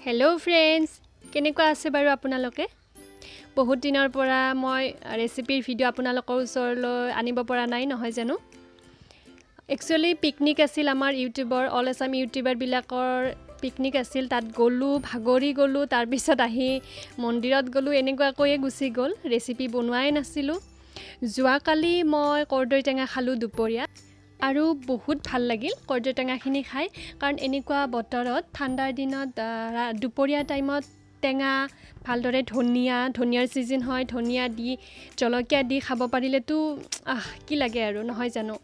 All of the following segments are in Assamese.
हेलो फ्रेंड्स केनेকুৱা আছে বাৰু আপোনালোকে বহুত দিনৰ পৰা মই ৰেচিপিৰ ভিডিও আপোনালোকৰ ওচৰলৈ আনিব পৰা নাই নহয় জানো একচুয়ালি পিকনিক আছিল আমাৰ ইউটিউবৰ অল আসাম ইউটিউবাৰ বিলাকৰ পিকনিক আছিল তাত গলু ভাগৰি গলু তাৰ পিছত আহি মন্দিৰত গলু এনেকুৱা কৈয়ে গুছি গল ৰেচিপি বনোৱাই নাছিলো জুৱা কালি মই কৰ্দৈ টেঙা খালু দুপৰীয়া আৰু বহুত ভাল লাগিল কৰ্দৈ টেঙাখিনি খাই কাৰণ এনেকুৱা বতৰত ঠাণ্ডাৰ দিনত দুপৰীয়া টাইমত টেঙা ভালদৰে ধনিয়াৰ সিজন হয় ধনিয়া দি জলকীয়া দি খাব পাৰিলেতো কি লাগে আৰু নহয় জানো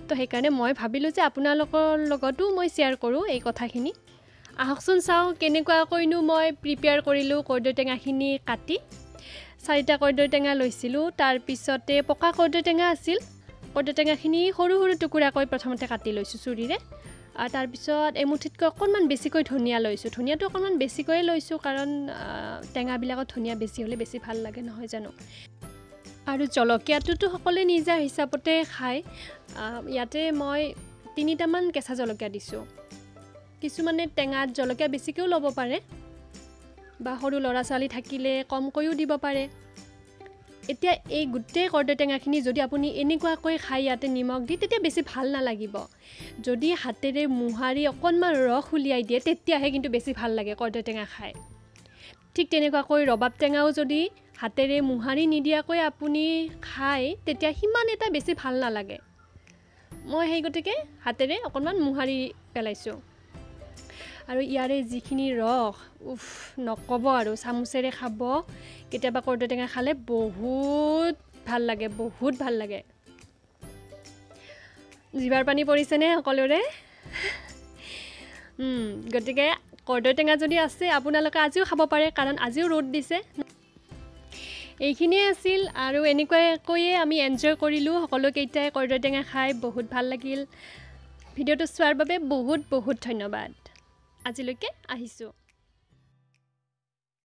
তো সেইকাৰণে মই ভাবিলো যে আপোনালোকৰ লগতো মই শেয়াৰ কৰো এই কথাখিনি আহকচোন চাও কেনেকুৱা কইনো মই প্ৰিপেয়াৰ কৰিলো কৰ্দৈ টেঙাখিনি কাটি চাৰিটা কৰ্দৈ টেঙা লৈছিলো তাৰ পিছতে পকা কৰ্দৈ টেঙা আছিল কৰ্দৈ টেঙাখিনি সৰু সৰু টুকুৰাকৈ প্ৰথমতে কাটি লৈছো চুৰিৰে আৰু তাৰ পিছত এমুঠিতকৈ অকণমান বেছিকৈ ধনিয়া লৈছো ধনিয়াটো অকণমান বেছিকৈ লৈছো কাৰণ টেঙা বিলাকত ধনিয়া বেছি হলে বেছি ভাল লাগে নহয় জানো আৰু জলকীয়াটো সকলে নিজা হিচাপতে খায় ইয়াতে মই 3টা মান কেঁচা জলকীয়া দিছো কিছুমানে টেঙাত জলকীয়া বেছিকৈও ল'ব পাৰে বা সৰু লৰা ছোৱালী থাকিলে কমকৈও দিব পাৰে এতিয়া এই গুটে কৰ্দৈ টেঙাখিনি যদি আপুনি এনেকুৱাকৈ খাই ইয়াতে নিমখ দি তেতিয়া বেছি ভাল নালাগিব যদি হাতেৰে মুহাৰি অকণমান ৰস উলিয়াই দিয়ে তেতিয়াহে কিন্তু বেছি ভাল লাগে কৰ্দৈ টেঙা খাই ঠিক তেনেকুৱাকৈ ৰবাব টেঙাও যদি হাতেৰে মুহাৰি নিদিয়াকৈ আপুনি খাই তেতিয়া হিমান এটা বেছি ভাল নালাগে মই হেই গতিকে হাতেৰে অকণমান মুহাৰি পেলাইছো আৰু ইয়াৰে যিখিনি ৰস উফ নকব আৰু চামুচেৰে খাব কেতিয়াবা কৰ্দৈ টেঙা খালে বহুত ভাল লাগে জিভাৰ পানী পৰিছে নে সকলোৰে গতিকে কৰ্দৈ টেঙা যদি আছে আপোনালোকে আজিও খাব পাৰে কাৰণ আজিও ৰ'দ দিছে এইখিনিয়ে আছিল আৰু এনেকুৱাকৈয়ে আমি এনজয় কৰিলো সকলো কেইটাই কৰ্দৈ টেঙা খাই বহুত ভাল লাগিল ভিডিওটো চোৱাৰ বাবে বহুত ধন্যবাদ আজিলৈকে আহিছো